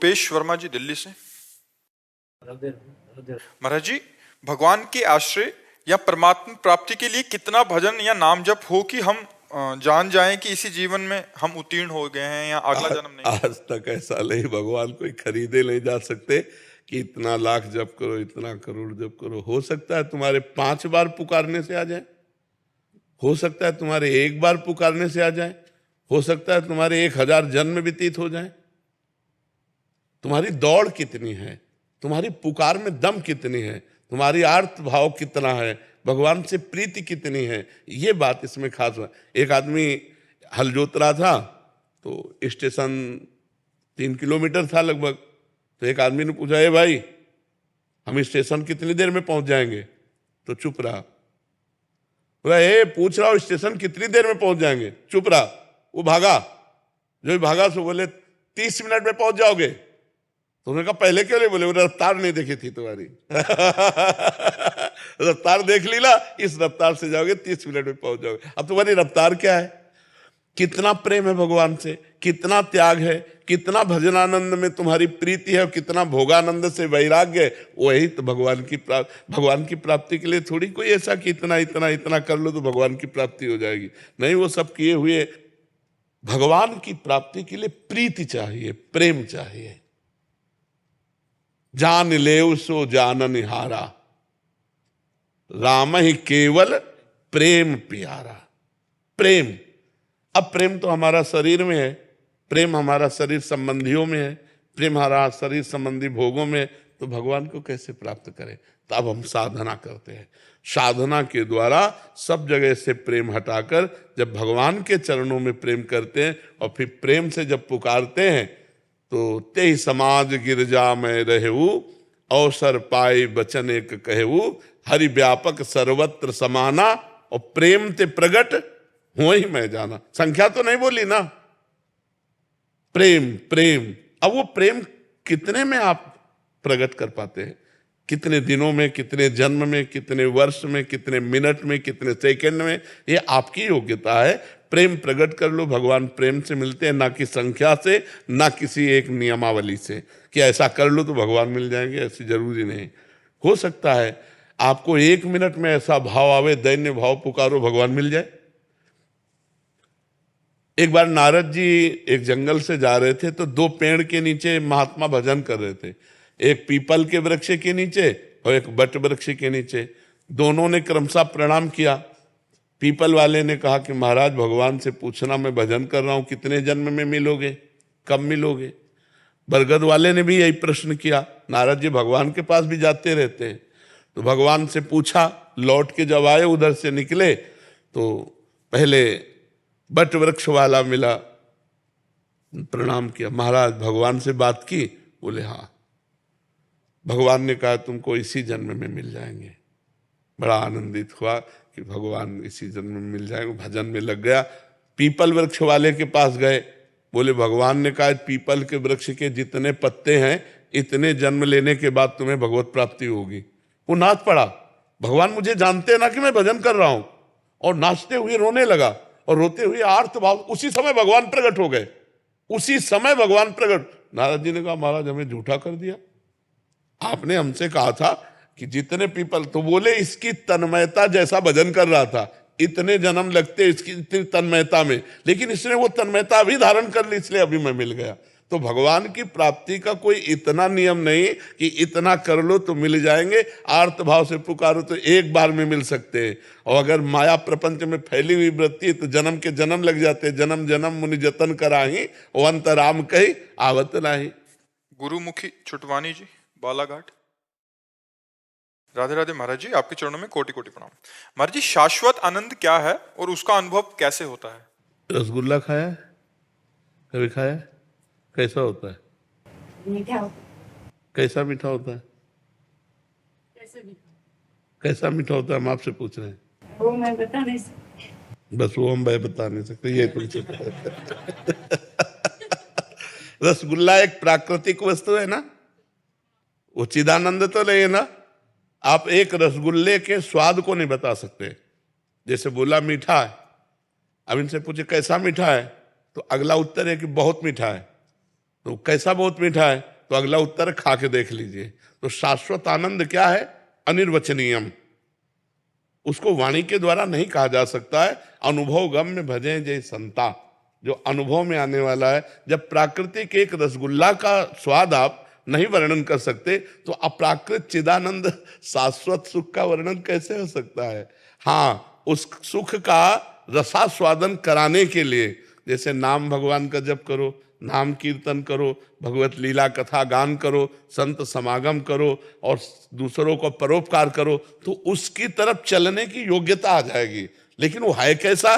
पेश वर्मा जी दिल्ली से। महाराज जी, भगवान के आश्रय या परमात्मा प्राप्ति के लिए कितना भजन या नाम जप हो कि हम जान जाएं कि इसी जीवन में हम उत्तीर्ण हो गए हैं या अगला जन्म नहीं? आज तक ऐसा नहीं, भगवान कोई खरीदे नहीं जा सकते कि इतना लाख जप करो, इतना करोड़ जप करो। हो सकता है तुम्हारे 5 बार पुकारने से आ जाए, हो सकता है तुम्हारे 1 बार पुकारने से आ जाए, हो सकता है तुम्हारे 1000 जन्म व्यतीत हो जाए। तुम्हारी दौड़ कितनी है, तुम्हारी पुकार में दम कितनी है, तुम्हारी आर्त भाव कितना है, भगवान से प्रीति कितनी है, ये बात इसमें खास है। एक आदमी हल जोत रहा था, तो स्टेशन 3 किलोमीटर था लगभग। तो एक आदमी ने पूछा, ए भाई, हम स्टेशन कितनी देर में पहुंच जाएंगे? तो चुप रहा। बोला, ए पूछ रहा हूं स्टेशन कितनी देर में पहुंच जाएंगे? चुप रहा। वो भागा, जो भी भागा सो बोले 30 मिनट में पहुंच जाओगे। तो उन्होंने कहा पहले क्यों नहीं बोले? बोले रफ्तार नहीं देखी थी तुम्हारी। रफ्तार देख ली ना, इस रफ्तार से जाओगे 30 मिनट में पहुंच जाओगे। अब तुम्हारी रफ्तार क्या है? कितना प्रेम है भगवान से, कितना त्याग है, कितना भजनानंद में तुम्हारी प्रीति है और कितना भोगानंद से वैराग्य है। वही तो भगवान की प्राप्ति के लिए थोड़ी कोई ऐसा कि इतना इतना इतना कर लो तो भगवान की प्राप्ति हो जाएगी। नहीं, वो सब किए हुए। भगवान की प्राप्ति के लिए प्रीति चाहिए, प्रेम चाहिए। जान लेव सो जानन हारा, राम ही केवल प्रेम प्यारा। प्रेम, अब प्रेम तो हमारा शरीर में है, प्रेम हमारा शरीर संबंधियों में है, प्रेम हमारा शरीर संबंधी भोगों में। तो भगवान को कैसे प्राप्त करें? तो अब हम साधना करते हैं। साधना के द्वारा सब जगह से प्रेम हटाकर जब भगवान के चरणों में प्रेम करते हैं और फिर प्रेम से जब पुकारते हैं, तो ते समाज गिरजा में रहेऊ, अवसर पाए बचन एक कहेऊ, हरि व्यापक सर्वत्र समाना, और प्रेम ते प्रगट हो ही मैं जाना। संख्या तो नहीं बोली ना, प्रेम प्रेम। अब वो प्रेम कितने में आप प्रकट कर पाते हैं? कितने दिनों में, कितने जन्म में, कितने वर्ष में, कितने मिनट में, कितने सेकंड में? ये आपकी योग्यता है। प्रेम प्रकट कर लो। भगवान प्रेम से मिलते हैं, ना कि संख्या से, ना किसी एक नियमावली से कि ऐसा कर लो तो भगवान मिल जाएंगे। ऐसी जरूरी नहीं। हो सकता है आपको 1 मिनट में ऐसा भाव आवे, दैन्य भाव, पुकारो भगवान मिल जाए। एक बार नारद जी एक जंगल से जा रहे थे, तो 2 पेड़ के नीचे महात्मा भजन कर रहे थे। एक पीपल के वृक्ष के नीचे और एक बट वृक्ष के नीचे। दोनों ने क्रमशः प्रणाम किया। पीपल वाले ने कहा कि महाराज, भगवान से पूछना, मैं भजन कर रहा हूं, कितने जन्म में मिलोगे, कब मिलोगे? बरगद वाले ने भी यही प्रश्न किया। नारद जी भगवान के पास भी जाते रहते हैं। तो भगवान से पूछा। लौट के जब आए, उधर से निकले, तो पहले बट वृक्ष वाला मिला, प्रणाम किया। महाराज, भगवान से बात की? बोले हाँ। भगवान ने कहा तुमको इसी जन्म में मिल जाएंगे। बड़ा आनंदित हुआ कि भगवान इसी जन्म में मिल जाएंगे। भजन में लग गया। पीपल वृक्ष वाले के पास गए। बोले भगवान ने कहा पीपल के वृक्ष के जितने पत्ते हैं, इतने जन्म लेने के बाद तुम्हें भगवत प्राप्ति होगी। वो नाच पड़ा। भगवान मुझे जानते ना कि मैं भजन कर रहा हूं, और नाचते हुए रोने लगा, और रोते हुए आर्त भाव। उसी समय भगवान प्रकट हो गए, उसी समय भगवान प्रकट। नारद जी ने कहा महाराज, हमें झूठा कर दिया। आपने हमसे कहा था कि जितने पीपल, तो बोले इसकी तन्मयता जैसा भजन कर रहा था, इतने जन्म लगते इसकी इतनी तन्मयता में, लेकिन इसने वो तन्मयता भी धारण कर ली, इसलिए अभी मैं मिल गया। तो भगवान की प्राप्ति का कोई इतना नियम नहीं कि इतना कर लो तो मिल जाएंगे। आर्त भाव से पुकारो तो 1 बार में मिल सकते हैं। और अगर माया प्रपंच में फैली हुई वृत्ति है तो जन्म के जन्म लग जाते। जन्म जन्म मुनि जतन कराही, वो अंतराम कही आवत नाही। गुरुमुखी छुटवानी जी, बालाघाट। राधे राधे महाराज जी, आपके चरणों में कोटि कोटि प्रणाम। महाराज जी, शाश्वत आनंद क्या है और उसका अनुभव कैसे होता है? रसगुल्ला खाया है? कभी खाया है? कैसा होता है? मीठा। कैसा मीठा होता है? कैसा मीठा होता है? हम आपसे पूछ रहे हैं। वो मैं बता नहीं सकती। बस वो हम बता नहीं सकते, ये तुमसे। रसगुल्ला एक प्राकृतिक वस्तु है ना, वो चिदानंद तो नहीं है ना। आप एक रसगुल्ले के स्वाद को नहीं बता सकते। जैसे बोला मीठा है, अब इनसे पूछे कैसा मीठा है, तो अगला उत्तर है कि बहुत मीठा है। तो कैसा बहुत मीठा है? तो अगला उत्तर है, खा के देख लीजिए। तो शाश्वत आनंद क्या है? अनिर्वचनीयम। उसको वाणी के द्वारा नहीं कहा जा सकता है। अनुभव गम्य भजे जय संता, जो अनुभव में आने वाला है। जब प्राकृतिक एक रसगुल्ला का स्वाद आप नहीं वर्णन कर सकते, तो अप्राकृत चिदानंद शाश्वत सुख का वर्णन कैसे हो सकता है? हाँ, उस सुख का रसास्वादन कराने के लिए, जैसे नाम भगवान का जप करो, नाम कीर्तन करो, भगवत लीला कथा गान करो, संत समागम करो और दूसरों को परोपकार करो, तो उसकी तरफ चलने की योग्यता आ जाएगी। लेकिन वो है कैसा?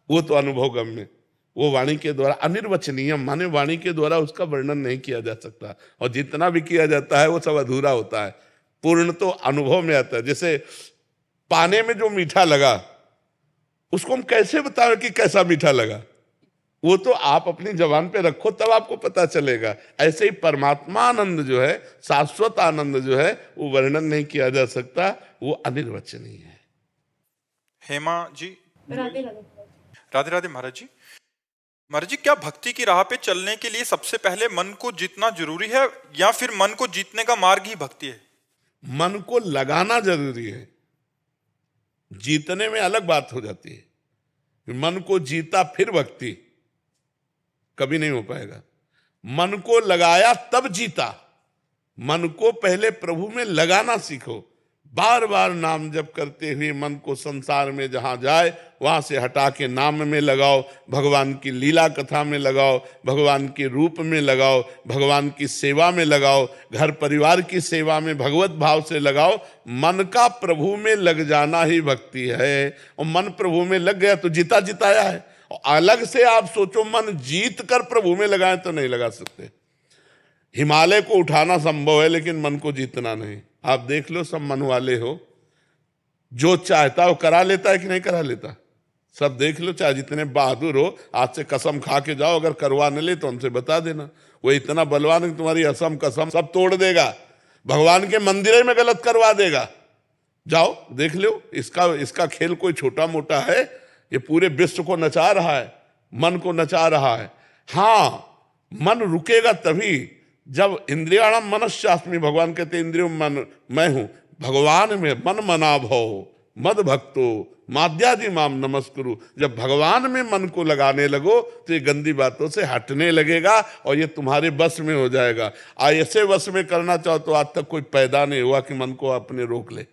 वो तो अनुभव गम्य, वो वाणी के द्वारा अनिर्वचनीय, माने वाणी के द्वारा उसका वर्णन नहीं किया जा सकता। और जितना भी किया जाता है वो सब अधूरा होता है। पूर्ण तो अनुभव में आता है। जैसे पाने में जो मीठा लगा, उसको हम कैसे बताएं कि कैसा मीठा लगा? वो तो आप अपनी जबान पे रखो, तब आपको पता चलेगा। ऐसे ही परमात्मा आनंद जो है, शाश्वत आनंद जो है, वो वर्णन नहीं किया जा सकता, वो अनिर्वचनीय है। हेमा जी। राधे राधे। राधे राधे महाराज जी। महाराज जी, क्या भक्ति की राह पे चलने के लिए सबसे पहले मन को जीतना जरूरी है, या फिर मन को जीतने का मार्ग ही भक्ति है? मन को लगाना जरूरी है, जीतने में अलग बात हो जाती है। मन को जीता फिर भक्ति कभी नहीं हो पाएगा। मन को लगाया तब जीता। मन को पहले प्रभु में लगाना सीखो। बार बार नाम जप करते हुए मन को संसार में जहां जाए वहां से हटा के नाम में लगाओ, भगवान की लीला कथा में लगाओ, भगवान के रूप में लगाओ, भगवान की सेवा में लगाओ, घर परिवार की सेवा में भगवत भाव से लगाओ। मन का प्रभु में लग जाना ही भक्ति है। और मन प्रभु में लग गया तो जीता जिताया है। और अलग से आप सोचो मन जीत कर प्रभु में लगाए तो नहीं लगा सकते। हिमालय को उठाना संभव है, लेकिन मन को जीतना नहीं। आप देख लो, सब मन वाले हो, जो चाहता वो करा लेता है कि नहीं करा लेता? सब देख लो, चाहे जितने बहादुर हो, आज से कसम खा के जाओ, अगर करवा न ले तो हमसे बता देना। वो इतना बलवान है कि तुम्हारी असम कसम सब तोड़ देगा, भगवान के मंदिर में गलत करवा देगा। जाओ देख लो, इसका खेल कोई छोटा मोटा है? ये पूरे विश्व को नचा रहा है, मन को नचा रहा है। हाँ, मन रुकेगा तभी जब इंद्रियाणाम मनश्चास्मि, भगवान कहते इंद्रियों मन मैं हूं, भगवान में मन मना भव मद भक्तो माद्यादि माम नमस्कुरु। जब भगवान में मन को लगाने लगो तो ये गंदी बातों से हटने लगेगा और ये तुम्हारे बस में हो जाएगा। ऐसे वश में करना चाहो तो आज तक कोई पैदा नहीं हुआ कि मन को अपने रोक ले।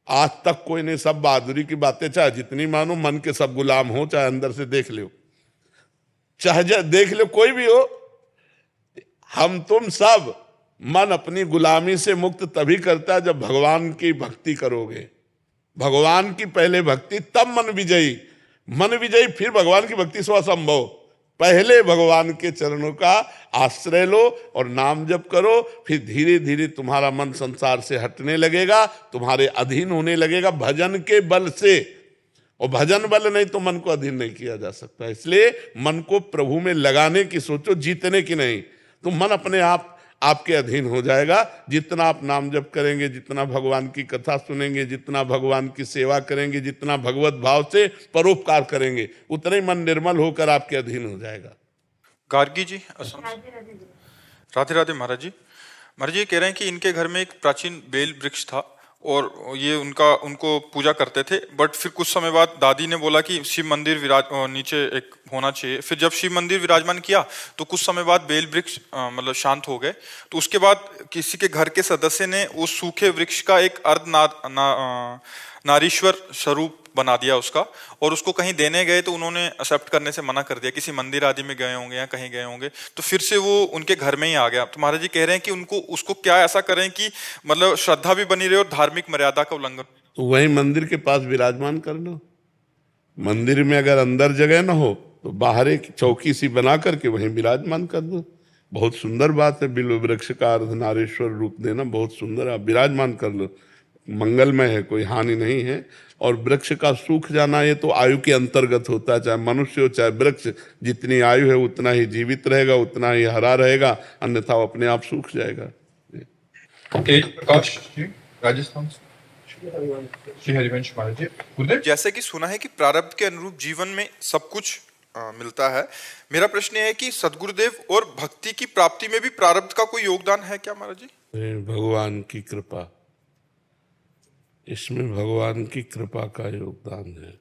आज तक कोई नहीं। सब बहादुरी की बातें चाहे जितनी मानो, मन के सब गुलाम हो, चाहे अंदर से देख लो, चाहे देख लो कोई भी हो, हम तुम सब मन अपनी गुलामी से मुक्त तभी करता है जब भगवान की भक्ति करोगे। भगवान की पहले भक्ति, तब मन विजयी। मन विजयी फिर भगवान की भक्ति स्वसंभव। पहले भगवान के चरणों का आश्रय लो और नाम जप करो, फिर धीरे धीरे तुम्हारा मन संसार से हटने लगेगा, तुम्हारे अधीन होने लगेगा भजन के बल से। और भजन बल नहीं तो मन को अधीन नहीं किया जा सकता। इसलिए मन को प्रभु में लगाने की सोचो, जीतने की नहीं। तो मन अपने आप आपके अधीन हो जाएगा। जितना आप नाम जप करेंगे, जितना भगवान की कथा सुनेंगे, जितना भगवान की सेवा करेंगे, जितना भगवत भाव से परोपकार करेंगे, उतना ही मन निर्मल होकर आपके अधीन हो जाएगा। गार्गी जी असम। राधे राधे। राधे राधे महाराज जी। महाराज जी कह रहे हैं कि इनके घर में एक प्राचीन बेल वृक्ष था और ये उनको पूजा करते थे, बट फिर कुछ समय बाद दादी ने बोला कि शिव मंदिर नीचे एक होना चाहिए। फिर जब शिव मंदिर विराजमान किया तो कुछ समय बाद बेल वृक्ष मतलब शांत हो गए। तो उसके बाद किसी के घर के सदस्य ने उस सूखे वृक्ष का एक नारीश्वर स्वरूप बना दिया उसका, और उसको कहीं देने गए तो उन्होंने एक्सेप्ट करने से मना कर दिया। किसी मंदिर आदि में गए होंगे या कहीं गए होंगे, तो फिर से वो उनके घर में ही आ गया। तो महाराज जी कह रहे हैं कि उसको क्या ऐसा करें कि मतलब श्रद्धा भी बनी रहे और धार्मिक मर्यादा का उल्लंघन। तो वही मंदिर के पास विराजमान कर लो। मंदिर में अगर अंदर जगह ना हो तो बाहर एक चौकी सी बना करके वहीं विराजमान कर दो। बहुत सुंदर बात है, बिल्व वृक्ष का अर्धनारीश्वर रूप देना बहुत सुंदर। आप विराजमान कर लो, मंगलमय है, कोई हानि नहीं है। और वृक्ष का सूख जाना ये तो आयु के अंतर्गत होता है, चाहे मनुष्य हो चाहे वृक्ष। जितनी आयु है उतना ही जीवित रहेगा, उतना ही हरा रहेगा, अन्यथा वो अपने आप सूख जाएगा। तेज प्रकाश जी राजस्थान से। श्री हरिवंश महाराज जी। जैसे कि सुना है कि प्रारब्ध के अनुरूप जीवन में सब कुछ मिलता है। मेरा प्रश्न ये है कि सदगुरुदेव और भक्ति की प्राप्ति में भी प्रारब्ध का कोई योगदान है क्या महाराज जी? भगवान की कृपा, इसमें भगवान की कृपा का योगदान है।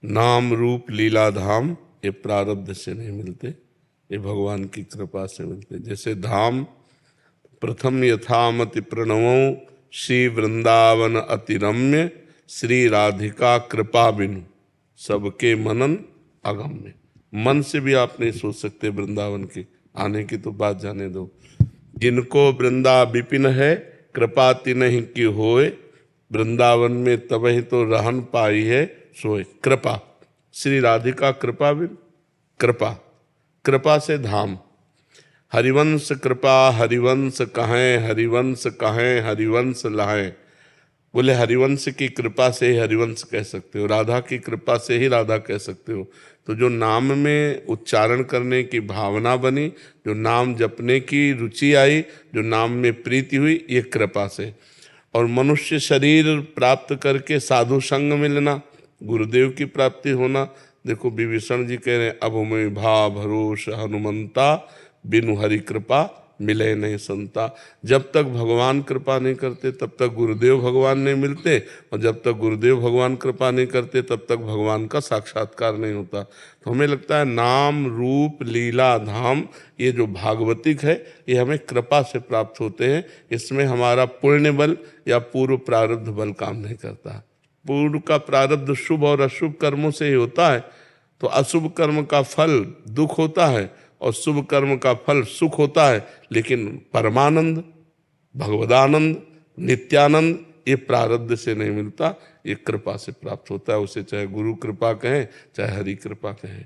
नाम रूप लीला धाम ये प्रारब्ध से नहीं मिलते, ये भगवान की कृपा से मिलते। जैसे धाम प्रथम यथामति प्रणवो श्री वृंदावन अति रम्य श्री राधिका कृपा बिनु सबके मनन अगम्य। मन से भी आप नहीं सोच सकते वृंदावन के आने की, तो बात जाने दो। जिनको वृंदा विपिन है कृपा तिन्हि की होए, वृंदावन में तबहि तो रहन पाई है सोए। कृपा, श्री राधिका कृपा बिन कृपा, कृपा से धाम। हरिवंश कृपा हरिवंश कहें, हरिवंश कहें हरिवंश लाएं। बोले हरिवंश की कृपा से ही हरिवंश कह सकते हो, राधा की कृपा से ही राधा कह सकते हो। तो जो नाम में उच्चारण करने की भावना बनी, जो नाम जपने की रुचि आई, जो नाम में प्रीति हुई, ये कृपा से। और मनुष्य शरीर प्राप्त करके साधु संग मिलना, गुरुदेव की प्राप्ति होना। देखो विभीषण जी कह रहे हैं, अब मैं भा भरोस हनुमंता, बिनु हरि कृपा मिले नहीं संता। जब तक भगवान कृपा नहीं करते तब तक गुरुदेव भगवान नहीं मिलते, और जब तक गुरुदेव भगवान कृपा नहीं करते तब तक भगवान का साक्षात्कार नहीं होता। तो हमें लगता है नाम रूप लीला धाम ये जो भागवतिक है, ये हमें कृपा से प्राप्त होते हैं। इसमें हमारा पुण्य बल या पूर्व प्रारब्ध बल काम नहीं करता। पूर्व का प्रारब्ध शुभ और अशुभ कर्मों से ही होता है, तो अशुभ कर्म का फल दुख होता है और शुभ कर्म का फल सुख होता है। लेकिन परमानंद, भगवदानंद, नित्यानंद ये प्रारब्ध से नहीं मिलता, ये कृपा से प्राप्त होता है। उसे चाहे गुरु कृपा कहें चाहे हरि कृपा कहें।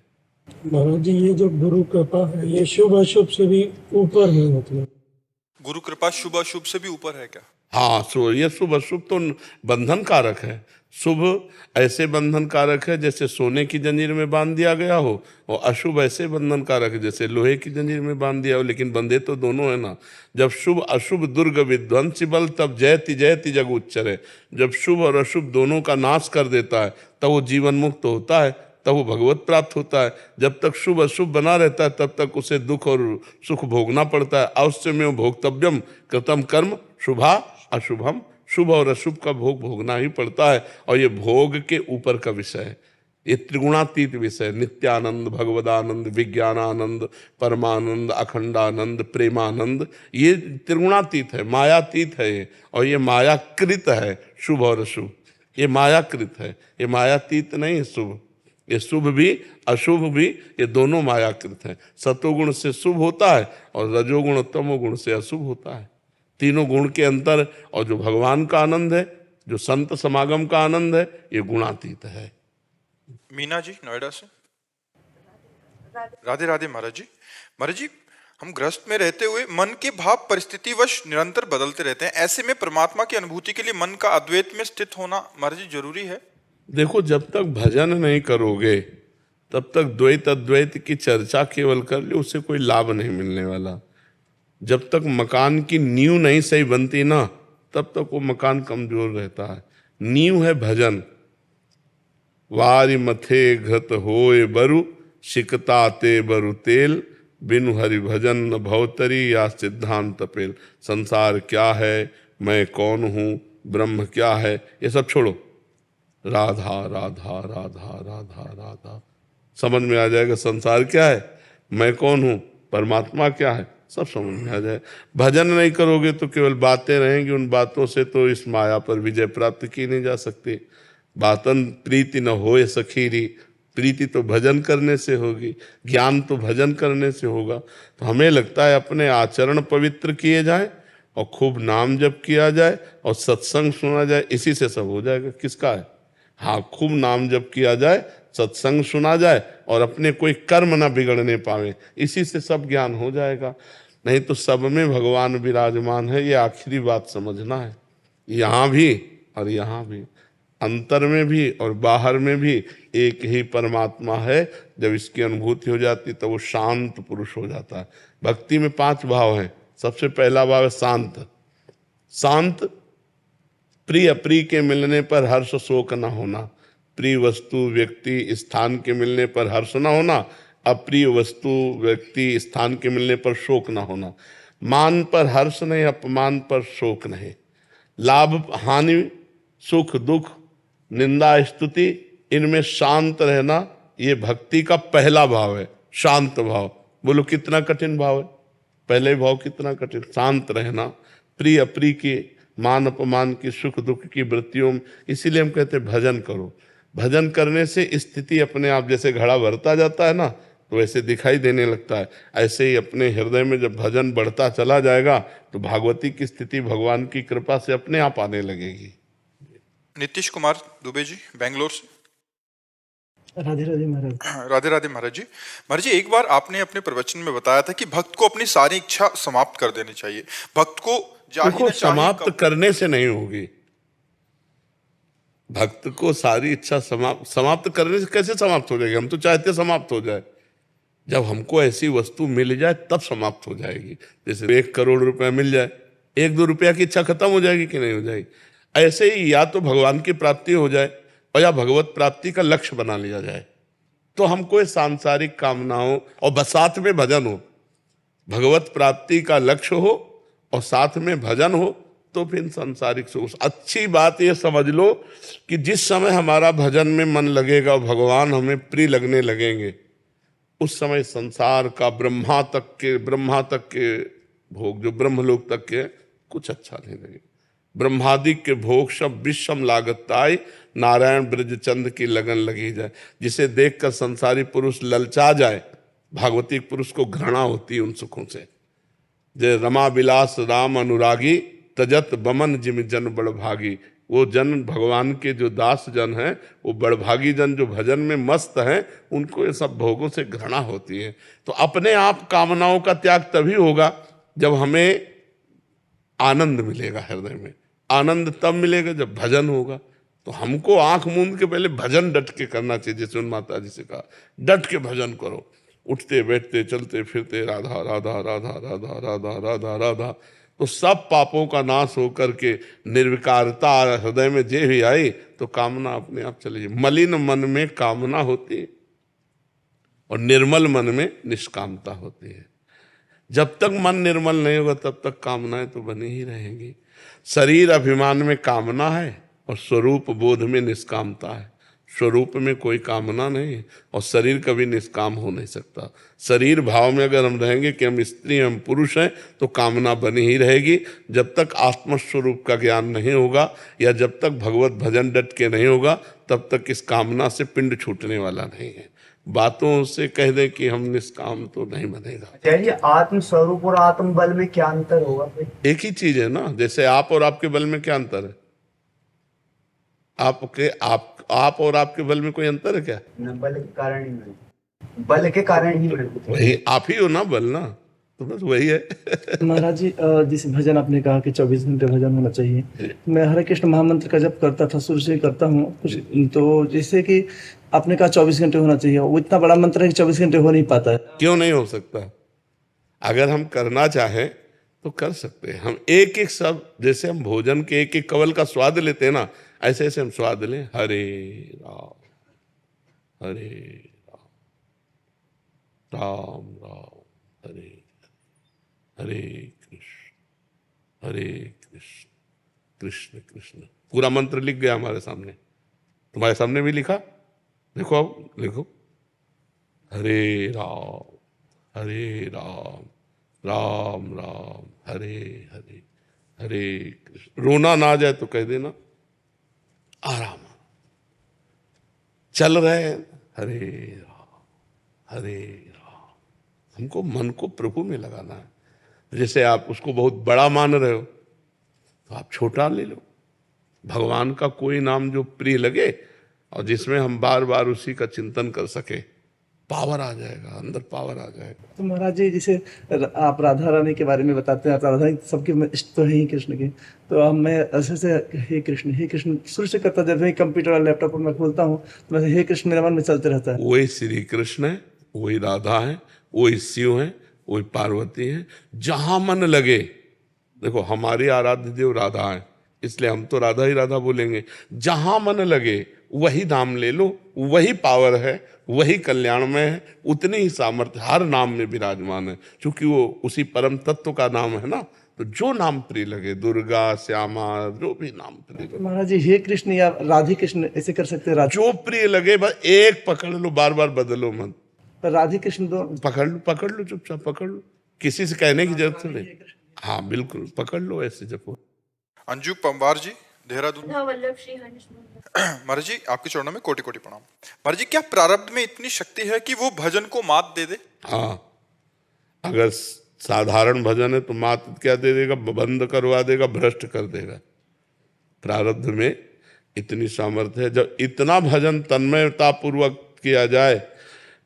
महाराज जी, ये जो गुरु कृपा है ये शुभ अशुभ से भी ऊपर है, मतलब गुरु कृपा शुभ अशुभ से भी ऊपर है क्या? हाँ, सो ये शुभ अशुभ तो बंधन कारक है। शुभ ऐसे बंधन कारक है जैसे सोने की जंजीर में बांध दिया गया हो, और अशुभ ऐसे बंधन कारक है जैसे लोहे की जंजीर में बांध दिया हो, लेकिन बंधे तो दोनों है ना। जब शुभ अशुभ दुर्ग विध्वंसी बल तब जयति जयति जग उच्चरे। जब शुभ और अशुभ दोनों का नाश कर देता है तब वो जीवन मुक्त होता है, तब वो भगवत प्राप्त होता है। जब तक शुभ अशुभ बना रहता है तब तक उसे दुख और सुख भोगना पड़ता है। अवश्यमेव भोक्तव्यम कृतम कर्म शुभा अशुभम, शुभ और अशुभ का भोग भोगना ही पड़ता है। और ये भोग के ऊपर का विषय है, ये त्रिगुणातीत विषय। नित्यानंद, भगवदानंद, विज्ञानानंद, परमानंद, अखंडानंद, प्रेमानंद, ये त्रिगुणातीत है, मायातीत है ये। और ये मायाकृत है शुभ और अशुभ, ये मायाकृत है, ये मायातीत नहीं है शुभ। ये शुभ भी अशुभ भी ये दोनों मायाकृत हैं। सतोगुण से शुभ होता है और रजोगुण तमोगुण से अशुभ होता है। तीनों गुण के अंतर, और जो भगवान का आनंद है, जो संत समागम का आनंद है, ये गुणातीत है। मीना जी नोएडा से। राधे राधे महाराज जी। महाराज जी, हम ग्रस्त में रहते हुए मन के भाव परिस्थितिवश निरंतर बदलते रहते हैं। ऐसे में परमात्मा की अनुभूति के लिए मन का अद्वैत में स्थित होना महाराज जी जरूरी है? देखो, जब तक भजन नहीं करोगे तब तक द्वैत अद्वैत की चर्चा केवल कर लो, उससे कोई लाभ नहीं मिलने वाला। जब तक मकान की नींव नहीं सही बनती ना, तब तक वो मकान कमजोर रहता है। नींव है भजन। वारि मथे घृत होए बरु, सिकता ते बरु तेल, बिनु हरि भजन न भवतरी या सिद्धांत पेल। संसार क्या है, मैं कौन हूँ, ब्रह्म क्या है, ये सब छोड़ो। राधा राधा राधा राधा राधा, समझ में आ जाएगा संसार क्या है, मैं कौन हूँ, परमात्मा क्या है, सब समझ में आ जाए। भजन नहीं करोगे तो केवल बातें रहेंगी, उन बातों से तो इस माया पर विजय प्राप्त की नहीं जा सकती। बातन प्रीति न होए सखीरी, प्रीति तो भजन करने से होगी, ज्ञान तो भजन करने से होगा। तो हमें लगता है अपने आचरण पवित्र किए जाए और खूब नाम जप किया जाए और सत्संग सुना जाए, इसी से सब हो जाएगा। किसका है? हाँ, खूब नाम जप किया जाए, सत्संग सुना जाए और अपने कोई कर्म ना बिगड़ने पावे, इसी से सब ज्ञान हो जाएगा। नहीं तो सब में भगवान विराजमान है, ये आखिरी बात समझना है। यहाँ भी और यहाँ भी, अंतर में भी और बाहर में भी एक ही परमात्मा है। जब इसकी अनुभूति हो जाती तो वो शांत पुरुष हो जाता है। भक्ति में 5 भाव हैं। सबसे पहला भाव है शांत। शांत, प्रिय अप्रिय के मिलने पर हर्ष शोक न होना। प्रिय वस्तु व्यक्ति स्थान के मिलने पर हर्ष न होना, अप्रिय वस्तु व्यक्ति स्थान के मिलने पर शोक न होना। मान पर हर्ष नहीं, अपमान पर शोक नहीं। लाभ हानि, सुख दुख, निंदा स्तुति, इनमें शांत रहना, ये भक्ति का पहला भाव है, शांत भाव। बोलो कितना कठिन भाव है, पहले भाव कितना कठिन, शांत रहना। प्रिय अप्रिय की, मान अपमान की, सुख दुख की वृत्तियों में, इसीलिए हम कहते हैं भजन करो। भजन करने से स्थिति अपने आप, जैसे घड़ा भरता जाता है ना, तो वैसे दिखाई देने लगता है। ऐसे ही अपने हृदय में जब भजन बढ़ता चला जाएगा तो भागवती की स्थिति भगवान की कृपा से अपने आप आने लगेगी। नीतीश कुमार दुबे जी, बेंगलोर से। राधे राधे महाराज। राधे राधे महाराज जी। महाराज जी, एक बार आपने अपने प्रवचन में बताया था कि भक्त को अपनी सारी इच्छा समाप्त कर देनी चाहिए। भक्त को देखो, समाप्त करने से नहीं होगी। भक्त को सारी इच्छा समाप्त करने से कैसे समाप्त हो जाएगी? हम तो चाहते समाप्त हो जाए। जब हमको ऐसी वस्तु मिल जाए तब समाप्त हो जाएगी। जैसे 1 करोड़ रुपया मिल जाए, 1-2 रुपया की इच्छा खत्म हो जाएगी कि नहीं हो जाएगी? ऐसे ही या तो भगवान की प्राप्ति हो जाए और या भगवत प्राप्ति का लक्ष्य बना लिया जाए, तो हमको सांसारिक कामनाओं और बस साथ में भजन हो, भगवत प्राप्ति का लक्ष्य हो और साथ में भजन हो, तो फिर सांसारिक सुख। अच्छी बात ये समझ लो कि जिस समय हमारा भजन में मन लगेगा, भगवान हमें प्रिय लगने लगेंगे, उस समय संसार का ब्रह्मा तक के भोग, जो ब्रह्मलोक तक के, कुछ अच्छा नहीं लगेगा। ब्रह्मादि के भोग सब विषम लागताई, नारायण ब्रज चंद की लगन लगी जाए। जिसे देखकर संसारी पुरुष ललचा जाए, भागवती पुरुष को घृणा होती है उन सुखों से। जय रमा विलास राम अनुरागी, तजत बमन जिम जन बड़भागी। वो जन, भगवान के जो दास जन हैं, वो बड़भागी जन जो भजन में मस्त हैं, उनको ये सब भोगों से घृणा होती है। तो अपने आप कामनाओं का त्याग तभी होगा जब हमें आनंद मिलेगा। हृदय में आनंद तब मिलेगा जब भजन होगा। तो हमको आंख मूंद के पहले भजन डट के करना चाहिए। जैसे उन माता जी से कहा, डट के भजन करो, उठते बैठते चलते फिरते राधा राधा राधा राधा राधा राधा राधा, तो सब पापों का नाश होकर के निर्विकारता हृदय में जे भी आई तो कामना अपने आप चली जाए। मलिन मन में कामना होती है और निर्मल मन में निष्कामता होती है। जब तक मन निर्मल नहीं होगा तब तक कामनाएं तो बनी ही रहेंगी। शरीर अभिमान में कामना है और स्वरूप बोध में निष्कामता है। स्वरूप में कोई कामना नहीं और शरीर कभी निष्काम हो नहीं सकता। शरीर भाव में अगर हम रहेंगे कि हम स्त्री हम पुरुष हैं तो कामना बनी ही रहेगी। जब तक आत्मस्वरूप का ज्ञान नहीं होगा या जब तक भगवत भजन डट के नहीं होगा तब तक इस कामना से पिंड छूटने वाला नहीं है। बातों से कह दे कि हम निष्काम तो नहीं बनेगा। चलिए, आत्म स्वरूप और आत्म बल में क्या अंतर होगा भाई? एक ही चीज है ना। जैसे आप और आपके बल में क्या अंतर है? आप और आपके बल में कोई अंतर है क्या? न, बल के कारण ही मिले, बल के कारण ही मिले। वही आप ही हो ना, बल ना, तो बस वही है। महाराज जी, जिस भजन आपने कहा कि 24 घंटे भजन होना चाहिए, मैं हरे कृष्ण महामंत्र का जब करता था, शुरू से ही करता हूँ कुछ, तो जैसे कि आपने कहा 24 घंटे होना चाहिए, वो इतना बड़ा मंत्र है कि 24 घंटे हो नहीं पाता है। क्यों नहीं हो सकता? अगर हम करना चाहें तो कर सकते हैं। हम एक एक शब्द, जैसे हम भोजन के एक एक कवल का स्वाद लेते हैं ना, ऐसे ऐसे हम स्वाद लें। हरे राम हरे राम, राम राम हरे हरे हरे कृष्ण कृष्ण कृष्ण। पूरा मंत्र लिख गया हमारे सामने, तुम्हारे सामने भी लिखा, देखो अब लिखो, हरे राम राम राम हरे हरे हरे कृष्ण। रोना ना आ जाए तो कह देना, आराम चल रहे हैं, हरे राम। हमको मन को प्रभु में लगाना है। जैसे आप उसको बहुत बड़ा मान रहे हो तो आप छोटा ले लो। भगवान का कोई नाम जो प्रिय लगे और जिसमें हम बार बार उसी का चिंतन कर सके, पावर आ जाएगा, अंदर पावर आ जाएगा। तो महाराज जी, जैसे आप राधा रानी के बारे में बताते हैं, राधा सबके इष्ट तो है ही कृष्ण के, तो अब मैं ऐसे से हे कृष्ण शुरू से करता, जब भी कंप्यूटर और लैपटॉप पर मैं खोलता हूँ तो हे कृष्ण मेरे मन में चलते रहता है। वही श्री कृष्ण है, वही राधा है, वही शिव है, वही पार्वती है। जहां मन लगे, देखो हमारी आराध्य देव राधा है, इसलिए हम तो राधा ही राधा बोलेंगे। जहां मन लगे वही नाम ले लो, वही पावर है, वही कल्याणमय है, उतनी ही सामर्थ्य हर नाम में विराजमान है, क्योंकि वो उसी परम तत्व का नाम है ना। तो जो नाम प्रिय लगे, दुर्गा, श्यामा, जो भी नाम प्रिय लगे, महाराज जी हे कृष्ण या राधे कृष्ण ऐसे कर सकते हैं? जो प्रिय लगे बस एक पकड़ लो, बार बार बदलो मत। राधे कृष्ण तो पकड़ लो चुपचाप पकड़ लो, किसी से कहने की जरूरत नहीं। हाँ बिल्कुल पकड़ लो, ऐसे जपो। अंजू पंवार जी, देहरादून। वल्लभ श्री हंस महाराज जी आपके चरणों में कोटि कोटि प्रणाम। महाराज जी क्या प्रारब्ध में इतनी शक्ति है कि वो भजन को मात दे दे? हाँ, अगर साधारण भजन है तो मात क्या दे देगा, बंद करवा देगा, भ्रष्ट कर देगा। प्रारब्ध में इतनी सामर्थ्य है, जब इतना भजन तन्मयता पूर्वक किया जाए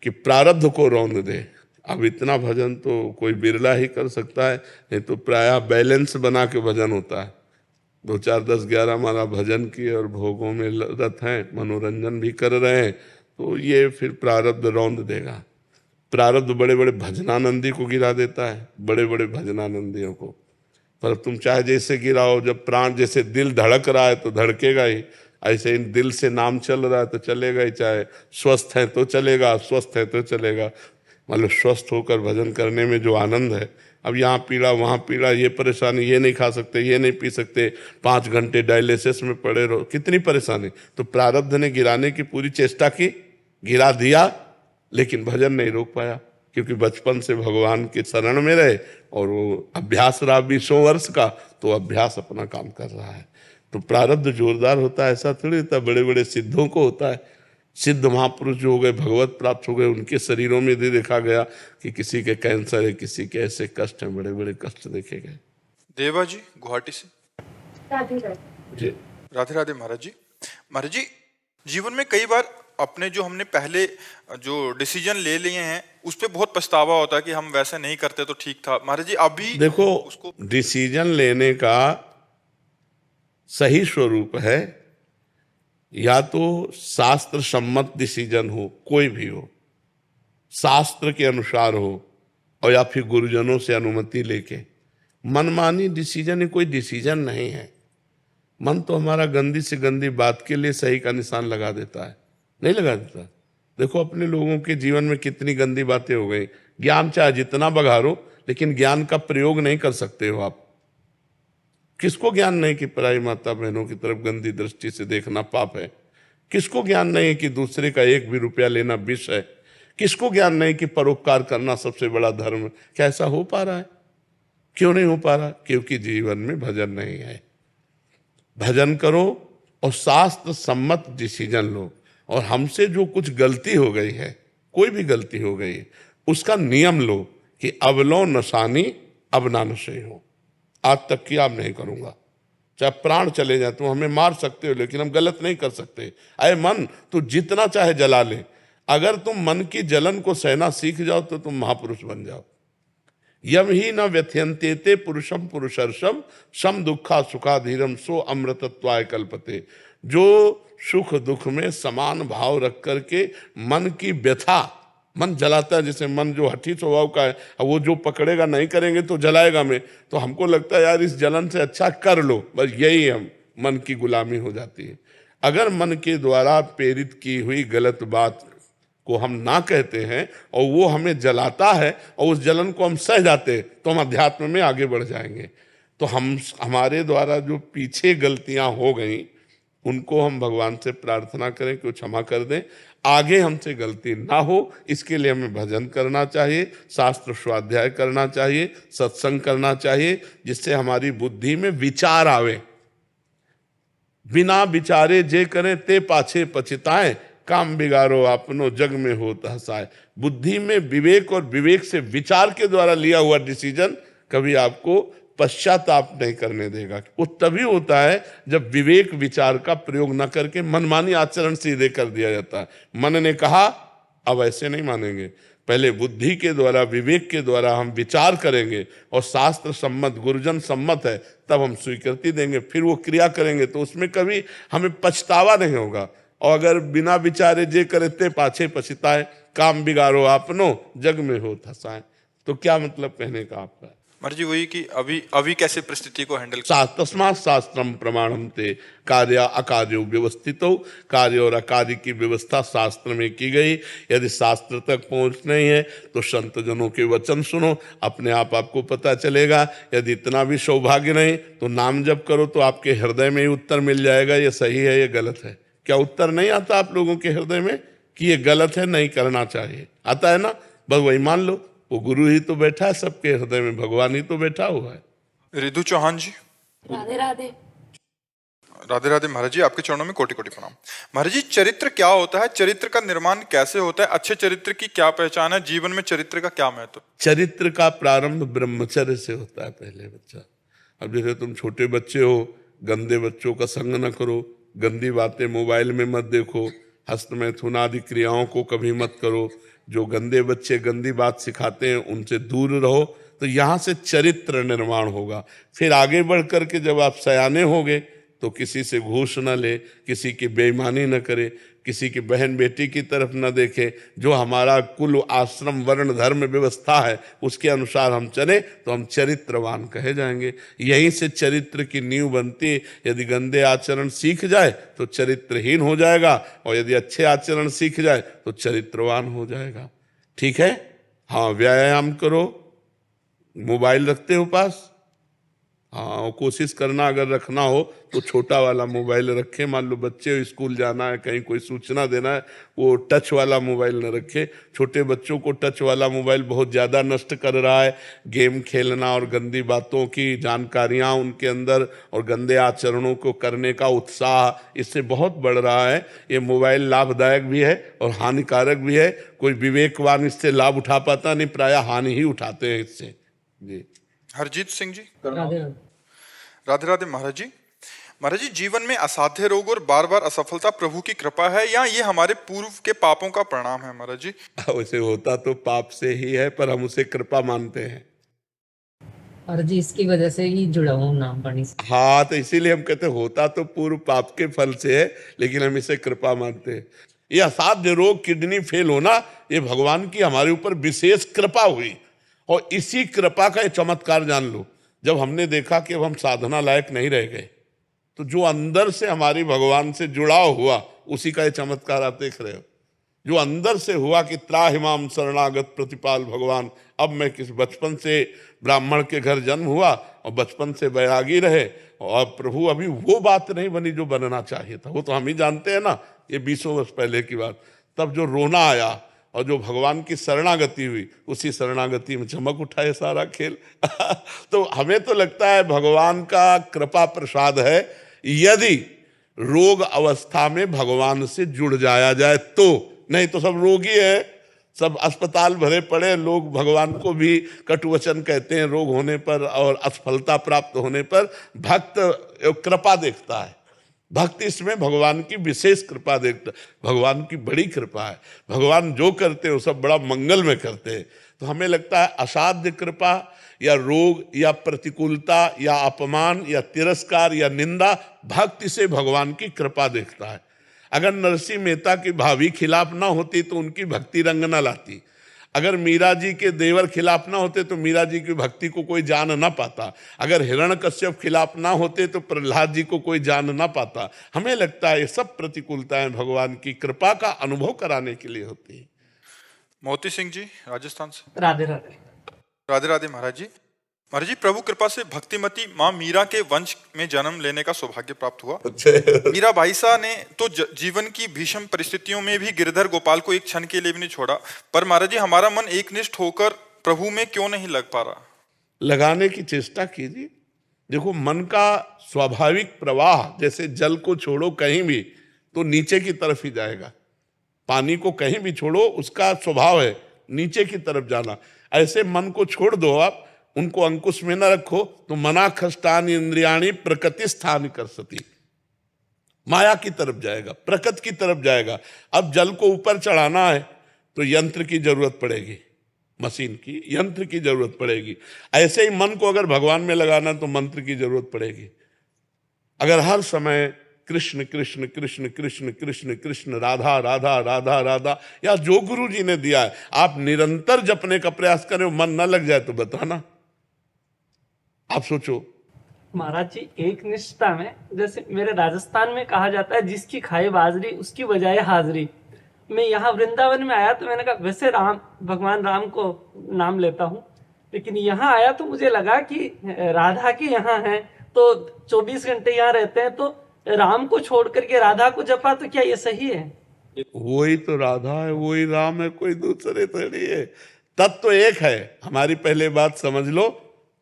कि प्रारब्ध को रौंद दे। अब इतना भजन तो कोई बिरला ही कर सकता है, नहीं तो प्रायः बैलेंस बना के भजन होता है। 2, 4, 10, 11 हमारा भजन किए और भोगों में रत हैं, मनोरंजन भी कर रहे हैं, तो ये फिर प्रारब्ध रौंद देगा। प्रारब्ध बड़े बड़े भजनानंदी को गिरा देता है, बड़े बड़े भजनानंदियों को। पर तुम चाहे जैसे गिराओ, जब प्राण जैसे दिल धड़क रहा है तो धड़केगा ही, ऐसे इन दिल से नाम चल रहा है तो चलेगा ही। चाहे स्वस्थ है तो चलेगा, अस्वस्थ है तो चलेगा। मतलब स्वस्थ होकर भजन करने में जो आनंद है, अब यहाँ पीड़ा वहाँ पीड़ा, ये परेशानी, ये नहीं खा सकते, ये नहीं पी सकते, 5 घंटे डायलिसिस में पड़े रहो, कितनी परेशानी। तो प्रारब्ध ने गिराने की पूरी चेष्टा की, गिरा दिया, लेकिन भजन नहीं रोक पाया, क्योंकि बचपन से भगवान के शरण में रहे और वो अभ्यास रहा 20 वर्ष का, तो अभ्यास अपना काम कर रहा है। तो प्रारब्ध जोरदार होता है ऐसा थोड़ी होता है, बड़े बड़े सिद्धों को होता है। सिद्ध महापुरुष जो हो गए, भगवत प्राप्त हो गए, उनके शरीरों में भी देखा गया कि किसी के कैंसर है, किसी के ऐसे कष्ट हैं, बड़े बड़े कष्ट देखे गए। देवा जी गुवाहाटी से। राधे राधे। जी राधे राधे महाराज जी। महाराज जी जीवन में कई बार अपने जो हमने पहले जो डिसीजन ले लिए हैं उस पर बहुत पछतावा होता है कि हम वैसे नहीं करते तो ठीक था। महाराज जी अभी देखो, उसको डिसीजन लेने का सही स्वरूप है या तो शास्त्र सम्मत डिसीजन हो, कोई भी हो, शास्त्र के अनुसार हो, और या फिर गुरुजनों से अनुमति लेके। मनमानी डिसीजन कोई डिसीजन नहीं है। मन तो हमारा गंदी से गंदी बात के लिए सही का निशान लगा देता है, नहीं लगा देता। देखो अपने लोगों के जीवन में कितनी गंदी बातें हो गई। ज्ञान चाहे जितना बघारो, लेकिन ज्ञान का प्रयोग नहीं कर सकते हो आप। किसको ज्ञान नहीं कि पराई माता बहनों की तरफ गंदी दृष्टि से देखना पाप है? किसको ज्ञान नहीं कि दूसरे का 1 भी रुपया लेना विष है? किसको ज्ञान नहीं कि परोपकार करना सबसे बड़ा धर्म? क्या ऐसा हो पा रहा है? क्यों नहीं हो पा रहा? क्योंकि जीवन में भजन नहीं है। भजन करो और शास्त्र सम्मत डिसीजन लो, और हमसे जो कुछ गलती हो गई है, कोई भी गलती हो गई है, उसका नियम लो कि अब लो नशानी अब ना नशे हो। आज तक की अब नहीं करूंगा, चाहे प्राण चले जाए, तुम हमें मार सकते हो लेकिन हम गलत नहीं कर सकते। अरे मन तू जितना चाहे जला ले, अगर तुम मन की जलन को सहना सीख जाओ तो तुम महापुरुष बन जाओ। यम ही न व्यथयन्ते पुरुषम पुरुषर्षम सम दुखा सुखाधीरम सो अमृतत्वाय कल्पते। जो सुख दुख में समान भाव रख करके मन की व्यथा, मन जलाता है, जैसे मन जो हठी स्वभाव का है, अब वो जो पकड़ेगा नहीं करेंगे तो जलाएगा में, तो हमको लगता है यार इस जलन से अच्छा कर लो, बस यही हम मन की गुलामी हो जाती है। अगर मन के द्वारा प्रेरित की हुई गलत बात को हम ना कहते हैं और वो हमें जलाता है और उस जलन को हम सह जाते हैं, तो हम अध्यात्म में आगे बढ़ जाएंगे। तो हमारे द्वारा जो पीछे गलतियां हो गई उनको हम भगवान से प्रार्थना करें कि वो क्षमा कर दें, आगे हमसे गलती ना हो। इसके लिए हमें भजन करना चाहिए, शास्त्र स्वाध्याय करना चाहिए, सत्संग करना चाहिए, जिससे हमारी बुद्धि में विचार आवे। बिना विचारे जे करें ते पाछे पछताएं, काम बिगाड़ो अपनो जग में होता हसाए। बुद्धि में विवेक और विवेक से विचार के द्वारा लिया हुआ डिसीजन कभी आपको पश्चाताप नहीं करने देगा। वो तभी होता है जब विवेक विचार का प्रयोग न करके मनमानी आचरण सीधे कर दिया जाता है। मन ने कहा अब ऐसे नहीं मानेंगे, पहले बुद्धि के द्वारा विवेक के द्वारा हम विचार करेंगे और शास्त्र सम्मत गुरुजन सम्मत है तब हम स्वीकृति देंगे, फिर वो क्रिया करेंगे, तो उसमें कभी हमें पछतावा नहीं होगा। और अगर बिना विचारे जे करते पाछे पछताए, काम बिगाड़ो आपनो जग में हो हसाए, तो क्या मतलब कहने का आपका? महाराज जी वही कि अभी अभी कैसे परिस्थिति को हैंडल तस्मात् शास्त्रम प्रमाणम ते कार्य अकार्यो व्यवस्थितो, कार्य और अकार्य की व्यवस्था शास्त्र में की गई। यदि शास्त्र तक पहुंचना ही है तो संत जनों के वचन सुनो, अपने आप आपको पता चलेगा। यदि इतना भी सौभाग्य नहीं तो नाम जप करो तो आपके हृदय में ही उत्तर मिल जाएगा, ये सही है ये गलत है। क्या उत्तर नहीं आता आप लोगों के हृदय में कि ये गलत है, नहीं करना चाहिए? आता है ना, बस वही मान लो। वो गुरु ही तो बैठा है सबके हृदय में, भगवान ही तो बैठा हुआ है। रिधु चौहान जी। राधे राधे। राधे राधे महाराज जी, आपके चरणों में कोटि कोटि प्रणाम। महाराज जी चरित्र क्या होता है, चरित्र का निर्माण कैसे होता है, अच्छे चरित्र की क्या पहचान है, जीवन में चरित्र का क्या महत्व? चरित्र का प्रारंभ ब्रह्मचर्य से होता है। पहले बच्चा, अब जैसे तुम छोटे बच्चे हो, गंदे बच्चों का संग न करो, गंदी बातें मोबाइल में मत देखो, हस्त मैथुन आदि क्रियाओं को कभी मत करो, जो गंदे बच्चे गंदी बात सिखाते हैं उनसे दूर रहो। तो यहाँ से चरित्र निर्माण होगा। फिर आगे बढ़ करके जब आप सयाने होगे तो किसी से घूस न ले, किसी की बेईमानी न करे, किसी की बहन बेटी की तरफ न देखे। जो हमारा कुल आश्रम वर्ण धर्म व्यवस्था है उसके अनुसार हम चले तो हम चरित्रवान कहे जाएंगे। यहीं से चरित्र की नींव बनती है। यदि गंदे आचरण सीख जाए तो चरित्रहीन हो जाएगा, और यदि अच्छे आचरण सीख जाए तो चरित्रवान हो जाएगा। ठीक है? हाँ, व्यायाम करो। मोबाइल रखते हो पास? हाँ, कोशिश करना अगर रखना हो तो छोटा वाला मोबाइल रखें। मान लो बच्चे स्कूल जाना है, कहीं कोई सूचना देना है, वो टच वाला मोबाइल न रखे। छोटे बच्चों को टच वाला मोबाइल बहुत ज़्यादा नष्ट कर रहा है। गेम खेलना और गंदी बातों की जानकारियाँ उनके अंदर और गंदे आचरणों को करने का उत्साह इससे बहुत बढ़ रहा है। ये मोबाइल लाभदायक भी है और हानिकारक भी है। कोई विवेकवान इससे लाभ उठा पाता नहीं, प्रायः हानि ही उठाते हैं इससे। जी। हरजीत सिंह जी। राधे राधे। राधे राधे महाराज जी। महाराज जी जीवन में असाध्य रोग और बार बार असफलता प्रभु की कृपा है या ये हमारे पूर्व के पापों का परिणाम है? महाराज जी वैसे होता तो पाप से ही है, पर हम उसे कृपा मानते हैं। और जी इसकी वजह से ही जुड़ा हूँ नाम पानी से। हाँ, तो इसीलिए हम कहते हैं होता तो पूर्व पाप के फल से है, लेकिन हम इसे कृपा मानते हैं। ये असाध्य रोग, किडनी फेल होना, ये भगवान की हमारे ऊपर विशेष कृपा हुई। और इसी कृपा का ये चमत्कार जान लो, जब हमने देखा कि अब हम साधना लायक नहीं रह गए, तो जो अंदर से हमारी भगवान से जुड़ाव हुआ, उसी का ये चमत्कार आप देख रहे हो। जो अंदर से हुआ कि त्राहिमाम शरणागत प्रतिपाल भगवान। अब मैं किस बचपन से ब्राह्मण के घर जन्म हुआ और बचपन से बैरागी रहे, और प्रभु अभी वो बात नहीं बनी जो बनना चाहिए था। वो तो हम ही जानते हैं ना, ये 20 वर्ष पहले की बात। तब जो रोना आया और जो भगवान की शरणागति हुई, उसी शरणागति में चमक उठा है सारा खेल। तो हमें तो लगता है भगवान का कृपा प्रसाद है, यदि रोग अवस्था में भगवान से जुड़ जाया जाए तो। नहीं तो सब रोगी है, सब अस्पताल भरे पड़े। लोग भगवान को भी कटुवचन कहते हैं रोग होने पर और असफलता प्राप्त होने पर। भक्त कृपा देखता है, भक्ति इसमें भगवान की विशेष कृपा देखता। भगवान की बड़ी कृपा है, भगवान जो करते हैं वो सब बड़ा मंगल में करते हैं। तो हमें लगता है असाध्य कृपा या रोग या प्रतिकूलता या अपमान या तिरस्कार या निंदा, भक्ति से भगवान की कृपा देखता है। अगर नरसिंह मेहता की भाभी खिलाफ ना होती तो उनकी भक्ति रंग ना लाती। अगर मीरा जी के देवर खिलाफ ना होते तो मीरा जी की भक्ति को कोई जान ना पाता। अगर हिरण्यकश्यप खिलाफ ना होते तो प्रहलाद जी को कोई जान ना पाता। हमें लगता है ये सब प्रतिकूलताएं भगवान की कृपा का अनुभव कराने के लिए होती है। मोती सिंह जी राजस्थान से। राधे राधे। राधे राधे महाराज जी। महाराज जी प्रभु कृपा से भक्तिमती माँ मीरा के वंश में जन्म लेने का सौभाग्य प्राप्त हुआ। मीरा भाईसा ने तो जीवन की भीषण परिस्थितियों में भी गिरधर गोपाल को एक क्षण के लिए भी नहीं छोड़ा। पर महाराज जी हमारा मन एकनिष्ठ होकर प्रभु में क्यों नहीं लग पा रहा? लगाने की चेष्टा कीजिए। देखो, मन का स्वाभाविक प्रवाह, जैसे जल को छोड़ो कहीं भी तो नीचे की तरफ ही जाएगा। पानी को कहीं भी छोड़ो, उसका स्वभाव है नीचे की तरफ जाना। ऐसे मन को छोड़ दो आप, उनको अंकुश में न रखो तो मना खष्टानि इंद्रियाणी प्रकृति स्थान कर सती, माया की तरफ जाएगा, प्रकृति की तरफ जाएगा। अब जल को ऊपर चढ़ाना है तो यंत्र की जरूरत पड़ेगी, मशीन की, यंत्र की जरूरत पड़ेगी। ऐसे ही मन को अगर भगवान में लगाना तो मंत्र की जरूरत पड़ेगी। अगर हर समय कृष्ण कृष्ण कृष्ण कृष्ण कृष्ण कृष्ण राधा राधा राधा राधा, या जो गुरु जी ने दिया है, आप निरंतर जपने का प्रयास करें, मन न लग जाए तो बताना। आप सोचो। महाराज जी, एक निष्ठा में जैसे मेरे राजस्थान में कहा जाता है, जिसकी खाए बाजरी उसकी बजाय हाजरी। मैं यहाँ वृंदावन में आया तो मैंने कहा वैसे भगवान राम को नाम लेता हूँ, लेकिन यहाँ आया तो मुझे लगा कि राधा के यहाँ है तो 24 घंटे यहाँ रहते हैं, तो राम को छोड़ करके राधा को जपा, तो क्या ये सही है? वही तो राधा है, वही राम है, कोई दूसरे थोड़ी है। तत्व एक है, हमारी पहले बात समझ लो।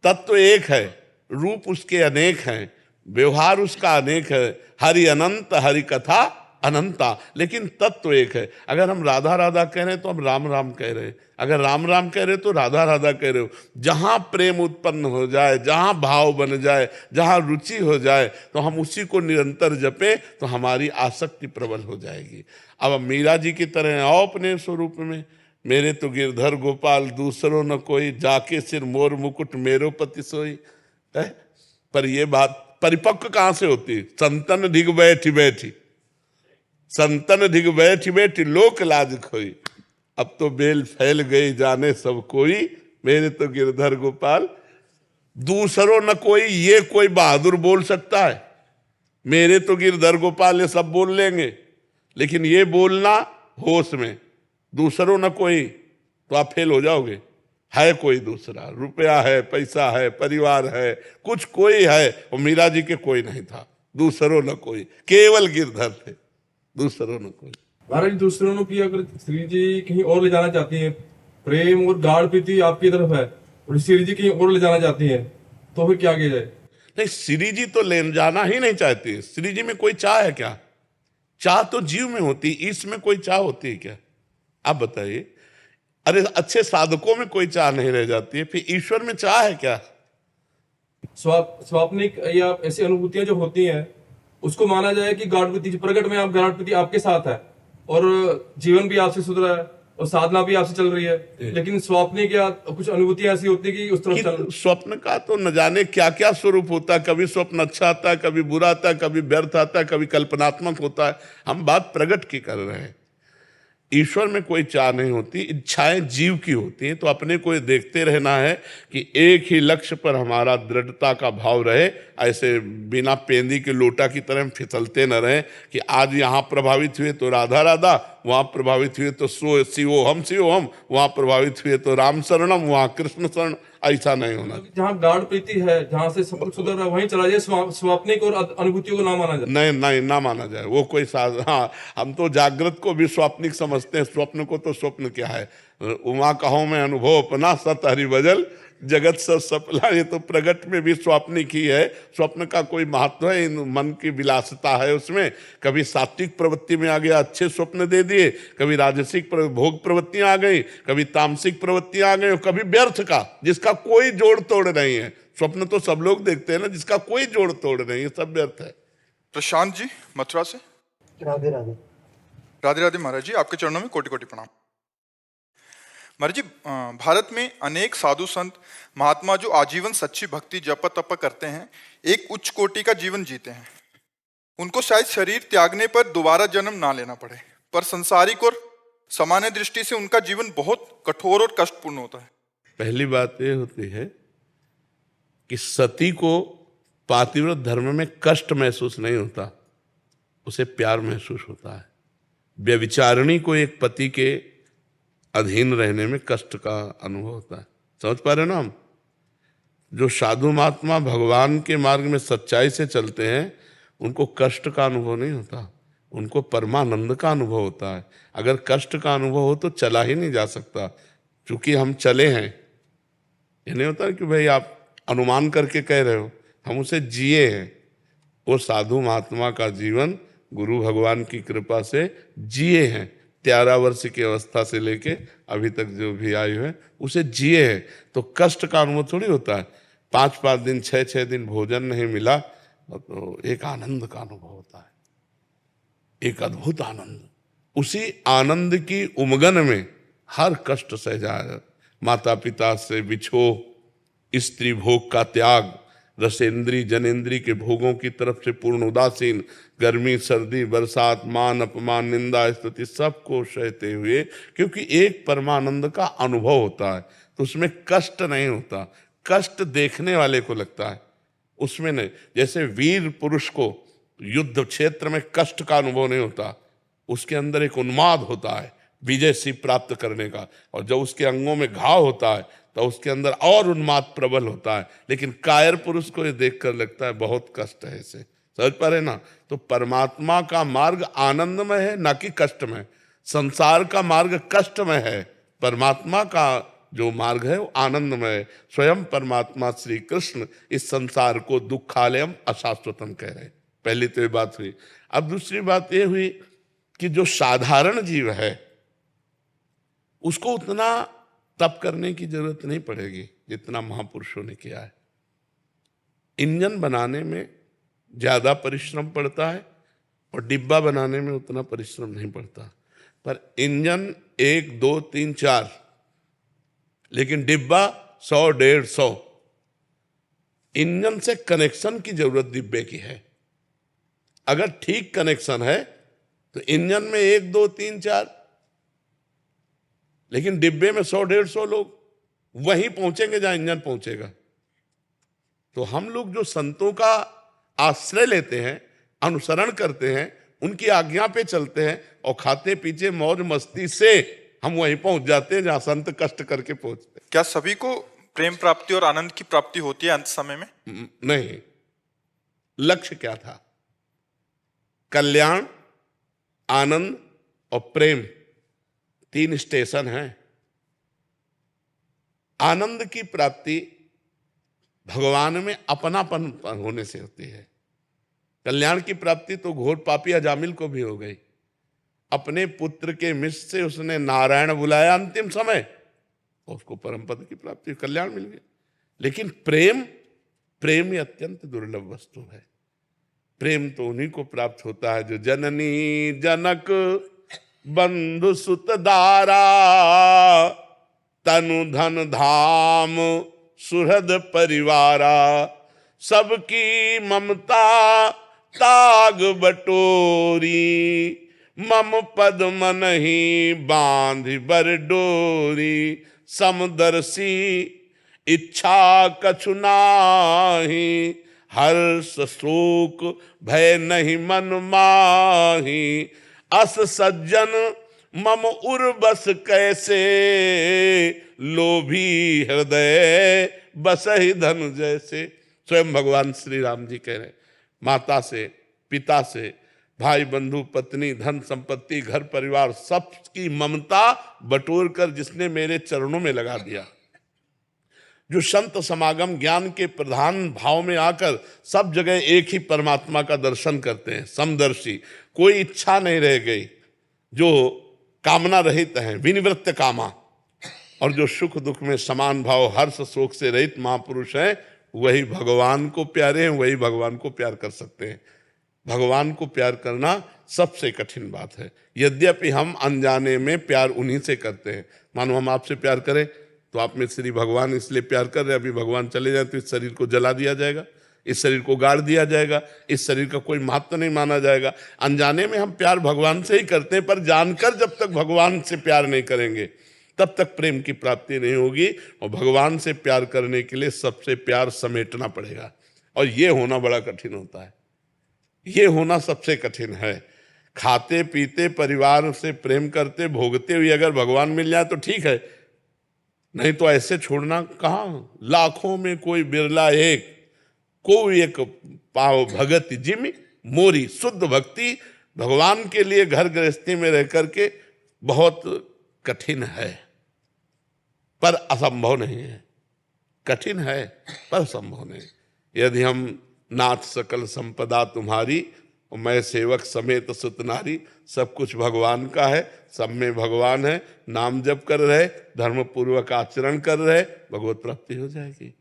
तत्व एक है, रूप उसके अनेक हैं, व्यवहार उसका अनेक है। हरि अनंत, हरि कथा अनंता, लेकिन तत्व एक है। अगर हम राधा राधा कह रहे हैं तो हम राम राम कह रहे हैं, अगर राम राम कह रहे हो तो राधा राधा कह रहे हो। जहां प्रेम उत्पन्न हो जाए, जहां भाव बन जाए, जहां रुचि हो जाए, तो हम उसी को निरंतर जपें तो हमारी आसक्ति प्रबल हो जाएगी। अब मीरा जी की तरह आओ अपने स्वरूप में। मेरे तो गिरधर गोपाल दूसरों न कोई, जाके सिर मोर मुकुट मेरो पति सोई। पर ये बात परिपक्व कहां से होती? संतन ढिग बैठी बैठी, संतन ढिग बैठी बैठी लोक लाज खोई। अब तो बेल फैल गई जाने सब कोई, मेरे तो गिरधर गोपाल दूसरों न कोई। ये कोई बहादुर बोल सकता है? मेरे तो गिरधर गोपाल ये सब बोल लेंगे, लेकिन ये बोलना होश में, दूसरों न कोई, तो आप फेल हो जाओगे। है कोई दूसरा, रुपया है, पैसा है, परिवार है, कुछ कोई है, और मीरा जी के कोई नहीं था। दूसरों न कोई, केवल गिरधर थे, दूसरों न कोई। महाराज, दूसरों ने की अगर श्री जी कहीं और ले जाना चाहती हैं, प्रेम और गाढ़ प्रीति आपकी तरफ है, और श्री जी कहीं और ले जाना चाहती हैं, तो फिर क्या किया जाए? नहीं, श्री जी तो ले जाना ही नहीं चाहती। श्री जी में कोई चाह है क्या? चाह तो जीव में होती, इसमें कोई चाह होती है क्या? आप बताइए। अरे अच्छे साधकों में कोई चाह नहीं रह जाती है, फिर ईश्वर में चाह है क्या? स्वाप्निक या ऐसी अनुभूतियां जो होती हैं, उसको माना जाए कि गाढ़ प्रीति, प्रकट में आप गाढ़ प्रीति आपके साथ है, और जीवन भी आपसे सुधरा है, और साधना भी आपसे चल रही है, लेकिन स्वाप्निक या कुछ अनुभूतियां ऐसी होती है कि उस तरफ चल। स्वप्न का तो न जाने क्या क्या स्वरूप होता है। कभी स्वप्न अच्छा आता है, कभी बुरा आता है, कभी व्यर्थ आता है, कभी कल्पनात्मक होता है। हम बात प्रगट की कर रहे हैं। ईश्वर में कोई चाह नहीं होती, इच्छाएं जीव की होती हैं। तो अपने को ये देखते रहना है कि एक ही लक्ष्य पर हमारा दृढ़ता का भाव रहे। ऐसे बिना पेंदी के लोटा की तरह हम फिसलते न रहें कि आज यहाँ प्रभावित हुए तो राधा राधा, वहाँ प्रभावित हुए तो शिवो हम, वहाँ प्रभावित हुए तो राम शरणम, वहाँ कृष्ण शरण। ऐसा नहीं होना। जहाँ गाढ़ प्रीति है, जहाँ से सब कुछ सुधर रहा है, वहीं चला जाए, स्वाप्निक और अनुभूतियों को ना माना जाए। नहीं नहीं, ना माना जाए वो कोई हाँ, हम तो जागृत को भी स्वाप्निक समझते हैं, स्वप्न को तो स्वप्न क्या है। उमा कहो मैं अनुभव अपना, सत हरि भजल जगत सब सपला। ये तो प्रगट में भी स्वाप्निक ही है। स्वप्न का कोई महत्व है? मन की विलासता है उसमें। कभी सात्विक प्रवृत्ति में आ गया, अच्छे स्वप्न दे दिए, कभी राजसिक भोग प्रवृत्तियां आ गई, कभी तामसिक प्रवृत्तियां आ गई, कभी व्यर्थ का जिसका कोई जोड़ तोड़ नहीं है। स्वप्न तो सब लोग देखते हैं ना, जिसका कोई जोड़ तोड़ नहीं है, सब व्यर्थ है। प्रशांत जी मथुरा से। राधे राधे। राधे राधे महाराज जी, आपके चरणों में कोटि कोटि प्रणाम। महाराज जी, भारत में अनेक साधु संत महात्मा जो आजीवन सच्ची भक्ति जप तप करते हैं, एक उच्च कोटि का जीवन जीते हैं। उनको शायद शरीर त्यागने पर दोबारा जन्म ना लेना पड़े, पर संसारिक और सामान्य दृष्टि से उनका जीवन बहुत कठोर और कष्टपूर्ण होता है। पहली बात यह होती है कि सती को पातिव्रत धर्म में कष्ट महसूस नहीं होता, उसे प्यार महसूस होता है। व्यभिचारिणी को एक पति के अधीन रहने में कष्ट का अनुभव होता है। समझ पा रहे हो ना हम? जो साधु महात्मा भगवान के मार्ग में सच्चाई से चलते हैं, उनको कष्ट का अनुभव नहीं होता, उनको परमानंद का अनुभव होता है। अगर कष्ट का अनुभव हो तो चला ही नहीं जा सकता, क्योंकि हम चले हैं। ये नहीं होता कि भाई आप अनुमान करके कह रहे हो, हम उसे जिए हैं। वो साधु महात्मा का जीवन गुरु भगवान की कृपा से जिए हैं। 13 वर्ष की अवस्था से लेके अभी तक जो भी आयु है उसे जिए हैं। तो कष्ट का अनुभव थोड़ी होता है। 5-5 दिन 6-6 दिन भोजन नहीं मिला तो एक आनंद का अनुभव होता है, एक अद्भुत आनंद। उसी आनंद की उमगन में हर कष्ट सह, माता पिता से बिछोह, स्त्री भोग का त्याग, रसेंद्री जनेंद्री के भोगों की तरफ से पूर्ण उदासीन, गर्मी सर्दी बरसात मान अपमान निंदा स्तुति सबको सहते हुए, क्योंकि एक परमानंद का अनुभव होता है तो उसमें कष्ट नहीं होता। कष्ट देखने वाले को लगता है, उसमें नहीं। जैसे वीर पुरुष को युद्ध क्षेत्र में कष्ट का अनुभव नहीं होता, उसके अंदर एक उन्माद होता है विजय सिंह प्राप्त करने का, और जब उसके अंगों में घाव होता है तो उसके अंदर और उन्माद प्रबल होता है। लेकिन कायर पुरुष को ये देखकर लगता है बहुत कष्ट है इसे, समझ पा रहे ना। तो परमात्मा का मार्ग आनंदमय है, ना कि कष्टमय। संसार का मार्ग कष्टमय है, परमात्मा का जो मार्ग है वो आनंदमय है। स्वयं परमात्मा श्री कृष्ण इस संसार को दुखालयम अशाश्वतम कह रहे हैं। पहली तो ये बात हुई। अब दूसरी बात ये हुई कि जो साधारण जीव है उसको उतना तप करने की जरूरत नहीं पड़ेगी जितना महापुरुषों ने किया है। इंजन बनाने में ज्यादा परिश्रम पड़ता है और डिब्बा बनाने में उतना परिश्रम नहीं पड़ता। पर इंजन 1 2 3 4, लेकिन डिब्बा 100 150। इंजन से कनेक्शन की जरूरत डिब्बे की है। अगर ठीक कनेक्शन है तो इंजन में 1 2 3 4, लेकिन डिब्बे में 100 150 लोग वहीं पहुंचेंगे जहां इंजन पहुंचेगा। तो हम लोग जो संतों का आश्रय लेते हैं, अनुसरण करते हैं, उनकी आज्ञा पे चलते हैं और खाते पीछे मौज मस्ती से हम वहीं पहुंच जाते हैं जहां संत कष्ट करके पहुंचते हैं। क्या सभी को प्रेम प्राप्ति और आनंद की प्राप्ति होती है अंत समय में? नहीं। लक्ष्य क्या था? कल्याण, आनंद और प्रेम, 3 स्टेशन हैं। आनंद की प्राप्ति भगवान में अपनापन होने से होती है। कल्याण की प्राप्ति तो घोर पापी अजामिल को भी हो गई। अपने पुत्र के मिश से उसने नारायण बुलाया अंतिम समय, उसको परम पद की प्राप्ति, कल्याण मिल गया। लेकिन प्रेम ये अत्यंत दुर्लभ वस्तु है। प्रेम तो उन्हीं को प्राप्त होता है जो जननी जनक बंधु सुत दारा, तनु धन धाम सुहृद परिवारा, सबकी ममता ताग बटोरी, मम पद मन ही बांध बर डोरी, समदर्शी इच्छा कछु नाही, हर्ष शोक भय नहीं मन माही, अस सज्जन मम उर्बस कैसे, लोभी हृदय बसहि धन जैसे। स्वयं भगवान श्री राम जी कह रहे, माता से, पिता से, भाई बंधु पत्नी धन संपत्ति घर परिवार सबकी ममता बटोर कर जिसने मेरे चरणों में लगा दिया, जो संत समागम ज्ञान के प्रधान भाव में आकर सब जगह एक ही परमात्मा का दर्शन करते हैं, समदर्शी, कोई इच्छा नहीं रह गई, जो कामना रहित हैं, विनिवृत्त कामा, और जो सुख दुख में समान भाव हर्ष शोक से रहित महापुरुष हैं, वही भगवान को प्यारे हैं, वही भगवान को प्यार कर सकते हैं। भगवान को प्यार करना सबसे कठिन बात है। यद्यपि हम अनजाने में प्यार उन्हीं से करते हैं। मानो हम आपसे प्यार करें तो आप में श्री भगवान इसलिए प्यार कर रहे हैं, अभी भगवान चले जाए तो इस शरीर को जला दिया जाएगा, इस शरीर को गाड़ दिया जाएगा, इस शरीर का कोई महत्व नहीं माना जाएगा। अनजाने में हम प्यार भगवान से ही करते हैं, पर जानकर जब तक भगवान से प्यार नहीं करेंगे तब तक प्रेम की प्राप्ति नहीं होगी। और भगवान से प्यार करने के लिए सबसे प्यार समेटना पड़ेगा, और ये होना बड़ा कठिन होता है। ये होना सबसे कठिन है। खाते पीते परिवार से प्रेम करते भोगते हुए अगर भगवान मिल जाए तो ठीक है, नहीं तो ऐसे छोड़ना कहाँ। लाखों में कोई बिरला एक, कोई एक पाव भगत जिमि मोरी। शुद्ध भक्ति भगवान के लिए घर गृहस्थी में रह करके बहुत कठिन है, पर असंभव नहीं है। कठिन है पर संभव नहीं। यदि हम नाथ सकल संपदा तुम्हारी और मैं सेवक समेत सुत नारी, सब कुछ भगवान का है, सब में भगवान है, नाम जप कर रहे, धर्म पूर्वक आचरण कर रहे, भगवत प्राप्ति हो जाएगी,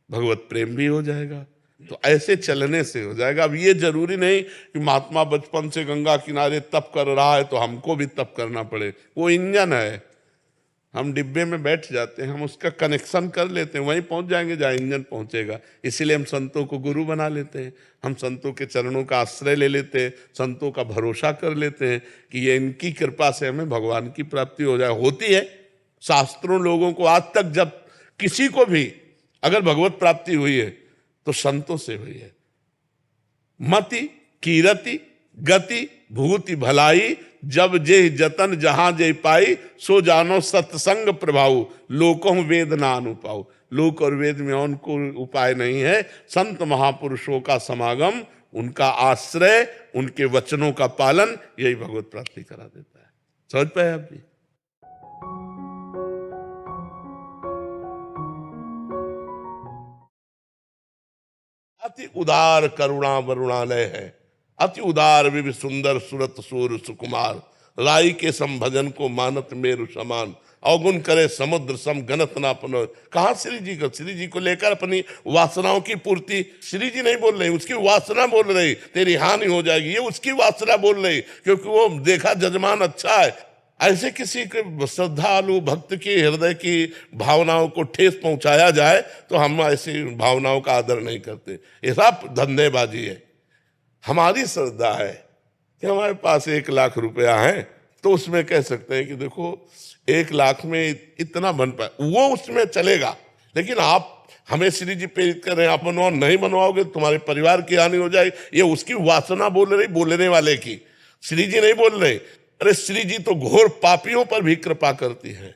भगवत प्रेम भी हो जाएगा। तो ऐसे चलने से हो जाएगा। अब ये जरूरी नहीं कि महात्मा बचपन से गंगा किनारे तप कर रहा है तो हमको भी तप करना पड़े। वो इंजन है, हम डिब्बे में बैठ जाते हैं, हम उसका कनेक्शन कर लेते हैं, वहीं पहुंच जाएंगे जहाँ इंजन पहुंचेगा। इसीलिए हम संतों को गुरु बना लेते हैं, हम संतों के चरणों का आश्रय ले लेते हैं, संतों का भरोसा कर लेते हैं कि ये इनकी कृपा से हमें भगवान की प्राप्ति हो जाए। होती है। शास्त्रों लोगों को आज तक जब किसी को भी अगर भगवत प्राप्ति हुई है तो संतों से हुई है। मति कीरति गति भूति भलाई, जब जे जतन जहां जे पाई, सो जानो सत्संग प्रभाव, लोकों वेद ना अनुपाऊ। लोक और वेद में उनको उपाय नहीं है, संत महापुरुषों का समागम, उनका आश्रय, उनके वचनों का पालन, यही भगवत प्राप्ति करा देता है। समझ पाए आप जी? अति उदार करुणा वरुणालय है, अति उदार विभि सुंदर सुरत सूर सुकुमार, राई के संभजन को मानत मेरु समान, अवगुण करे समुद्र सम गणत ना पुनो। कहा श्री जी को, श्री जी को लेकर अपनी वासनाओं की पूर्ति, श्री जी नहीं बोल रहे, उसकी वासना बोल रही, तेरी हानि हो जाएगी, ये उसकी वासना बोल रही, क्योंकि वो देखा जजमान अच्छा है। ऐसे किसी के श्रद्धालु भक्त के हृदय की भावनाओं को ठेस पहुंचाया जाए तो हम ऐसी भावनाओं का आदर नहीं करते। ये सब धंधेबाजी है। हमारी श्रद्धा है कि हमारे पास 1 लाख रुपया है तो उसमें कह सकते हैं कि देखो 1 लाख में इतना बन पाए, वो उसमें चलेगा। लेकिन आप हमें श्री जी प्रेरित कर रहे हैं, आप मनवाओ, नहीं मनवाओगे तुम्हारे परिवार की हानि हो जाएगी, ये उसकी वासना बोल रही, बोलने वाले की। श्री जी नहीं बोल रहे। अरे श्री जी तो घोर पापियों पर भी कृपा करती है,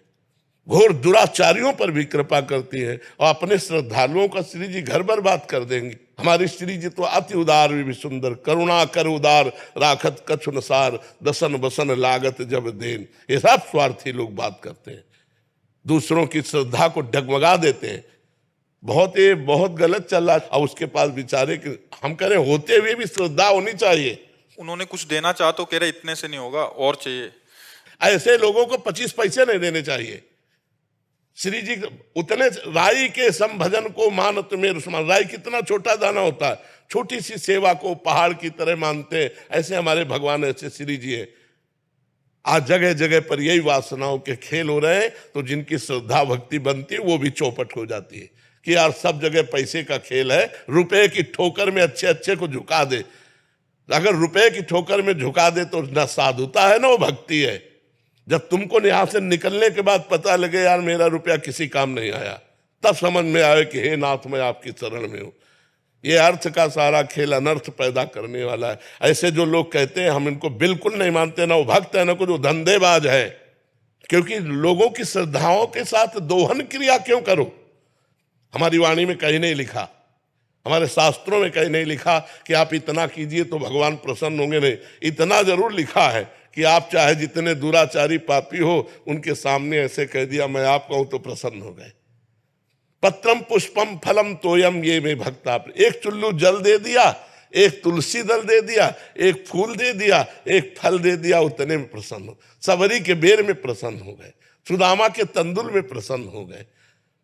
घोर दुराचारियों पर भी कृपा करती है, और अपने श्रद्धालुओं का श्री जी घर बर्बाद कर देंगे। हमारी श्री जी तो अति उदार भी सुंदर, करुणा कर उदार राखत कछु नसार, दसन बसन लागत जब देन। ये सब स्वार्थी लोग बात करते हैं, दूसरों की श्रद्धा को डगमगा देते हैं। बहुत गलत चल रहा है। और उसके पास बेचारे हम कह रहे होते हुए भी श्रद्धा होनी चाहिए। उन्होंने कुछ देना चाहा तो कह रहे इतने से नहीं होगा, और चाहिए। ऐसे लोगों को 25 पैसे नहीं देने चाहिए। श्री जी उतने, राई के संभजन को मानत मेरु समान, राई कितना छोटा दाना होता है, छोटी सी सेवा को पहाड़ की तरह मानते हैं, ऐसे हमारे भगवान, ऐसे श्री जी है। आज जगह जगह पर यही वासनाओं के खेल हो रहे हैं, तो जिनकी श्रद्धा भक्ति बनती है वो भी चौपट हो जाती है कि यार सब जगह पैसे का खेल है, रुपए की ठोकर में अच्छे अच्छे को झुका दे। अगर रुपए की ठोकर में झुका दे तो न साधुता है ना वो भक्ति है। जब तुमको यहां से निकलने के बाद पता लगे यार मेरा रुपया किसी काम नहीं आया, तब समझ में आए कि हे नाथ मैं आपकी शरण में हूं। ये अर्थ का सारा खेल अनर्थ पैदा करने वाला है। ऐसे जो लोग कहते हैं हम इनको बिल्कुल नहीं मानते, ना वो भक्त है ना कुछ, वो धंधेबाज है। क्योंकि लोगों की श्रद्धाओं के साथ दोहन क्रिया क्यों करो? हमारी वाणी में कहीं नहीं लिखा, हमारे शास्त्रों में कहीं नहीं लिखा कि आप इतना कीजिए तो भगवान प्रसन्न होंगे। नहीं, इतना जरूर लिखा है कि आप चाहे जितने दुराचारी पापी हो उनके सामने ऐसे कह दिया मैं आप कहूं तो प्रसन्न हो गए। पत्रम पुष्पम फलम तोयम ये में भक्ता, एक चुल्लू जल दे दिया, एक तुलसी दल दे दिया, एक फूल दे दिया, एक फल दे दिया, उतने में प्रसन्न हो। सबरी के बेर में प्रसन्न हो गए, सुदामा के तंदुल में प्रसन्न हो गए,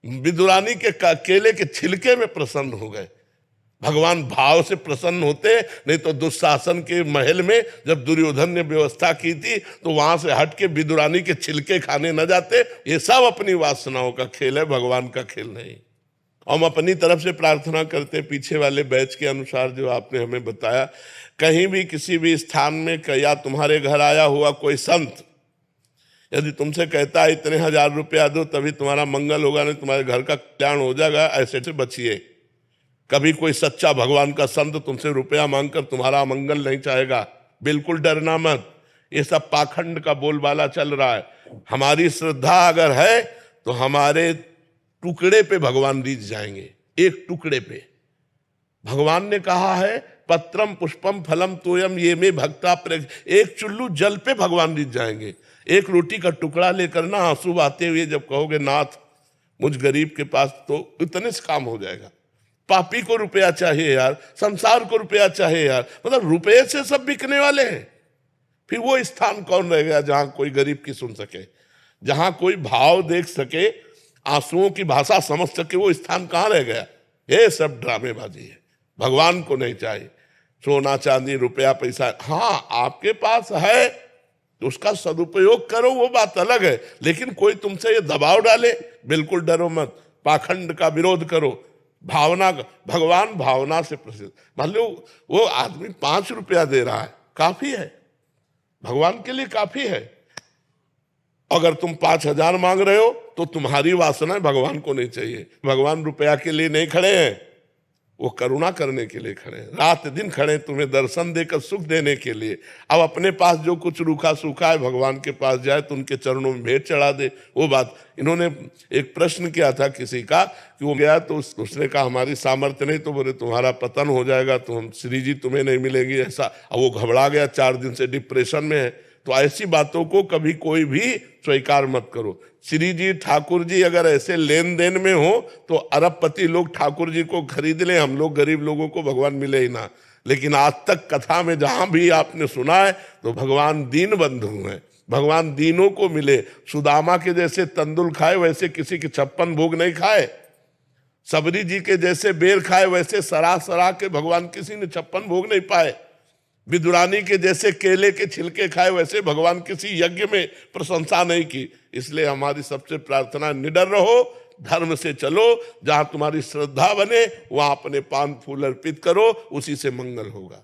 विदुरानी के केले के छिलके में प्रसन्न हो गए। भगवान भाव से प्रसन्न होते। नहीं तो दुशासन के महल में जब दुर्योधन ने व्यवस्था की थी तो वहां से हट के विदुरानी के छिलके खाने न जाते। ये सब अपनी वासनाओं का खेल है, भगवान का खेल नहीं। हम अपनी तरफ से प्रार्थना करते, पीछे वाले बैच के अनुसार जो आपने हमें बताया, कहीं भी किसी भी स्थान में या तुम्हारे घर आया हुआ कोई संत यदि तुमसे कहता है इतने 1000 रुपया दो तभी तुम्हारा मंगल होगा, नहीं तुम्हारे घर का कल्याण हो जाएगा, ऐसे से बचिए। कभी कोई सच्चा भगवान का संत तुमसे रुपया मांगकर तुम्हारा मंगल नहीं चाहेगा, बिल्कुल डरना मत। ये सब पाखंड का बोलबाला चल रहा है। हमारी श्रद्धा अगर है तो हमारे टुकड़े पे भगवान रीझ जाएंगे, एक टुकड़े पे। भगवान ने कहा है पत्रम पुष्पम फलम तोयम ये में भक्ता, एक चुल्लू जल पे भगवान रीझ जाएंगे। एक रोटी का टुकड़ा लेकर ना आंसू आते हुए जब कहोगे नाथ मुझ गरीब के पास, तो इतने से काम हो जाएगा। पापी को रुपया चाहिए यार, संसार को रुपया चाहिए यार, मतलब रुपये से सब बिकने वाले हैं। फिर वो स्थान कौन रह गया जहां कोई गरीब की सुन सके, जहां कोई भाव देख सके, आंसुओं की भाषा समझ सके, वो स्थान कहां रह गया? ये सब ड्रामेबाजी है। भगवान को नहीं चाहिए सोना चांदी रुपया पैसा। हाँ आपके पास है तो उसका सदुपयोग करो, वो बात अलग है। लेकिन कोई तुमसे ये दबाव डाले, बिल्कुल डरो मत, पाखंड का विरोध करो। भावना, भगवान भावना से प्रसिद्ध। मान लो वो आदमी 5 रुपया दे रहा है, काफी है, भगवान के लिए काफी है। अगर तुम 5,000 मांग रहे हो तो तुम्हारी वासना भगवान को नहीं चाहिए। भगवान रुपया के लिए नहीं खड़े हैं, वो करुणा करने के लिए खड़े हैं, रात दिन खड़े तुम्हें दर्शन देकर सुख देने के लिए। अब अपने पास जो कुछ रूखा सूखा है भगवान के पास जाए तो उनके चरणों में भेंट चढ़ा दे। वो बात इन्होंने एक प्रश्न किया था किसी का कि वो गया तो उसने कहा हमारी सामर्थ्य नहीं, तो बोले तुम्हारा पतन हो जाएगा, तो हम श्री जी तुम्हें नहीं मिलेंगी ऐसा। अब वो घबरा गया, 4 दिन से डिप्रेशन में है। तो ऐसी बातों को कभी कोई भी स्वीकार मत करो। श्री जी ठाकुर जी अगर ऐसे लेन देन में हो तो अरबपति लोग ठाकुर जी को खरीद लें, हम लोग गरीब लोगों को भगवान मिले ही ना। लेकिन आज तक कथा में जहां भी आपने सुना है तो भगवान दीन बंधु हैं, भगवान दीनों को मिले। सुदामा के जैसे तंदुल खाए वैसे किसी के 56 भोग नहीं खाए, सबरी जी के जैसे बेर खाए वैसे सरा सरा के भगवान किसी ने 56 भोग नहीं पाए। विदुरानी के जैसे केले के छिलके खाए वैसे भगवान किसी यज्ञ में प्रशंसा नहीं की। इसलिए हमारी सबसे प्रार्थना, निडर रहो, धर्म से चलो, जहां तुम्हारी श्रद्धा बने वहां अपने पान फूल अर्पित करो, उसी से मंगल होगा।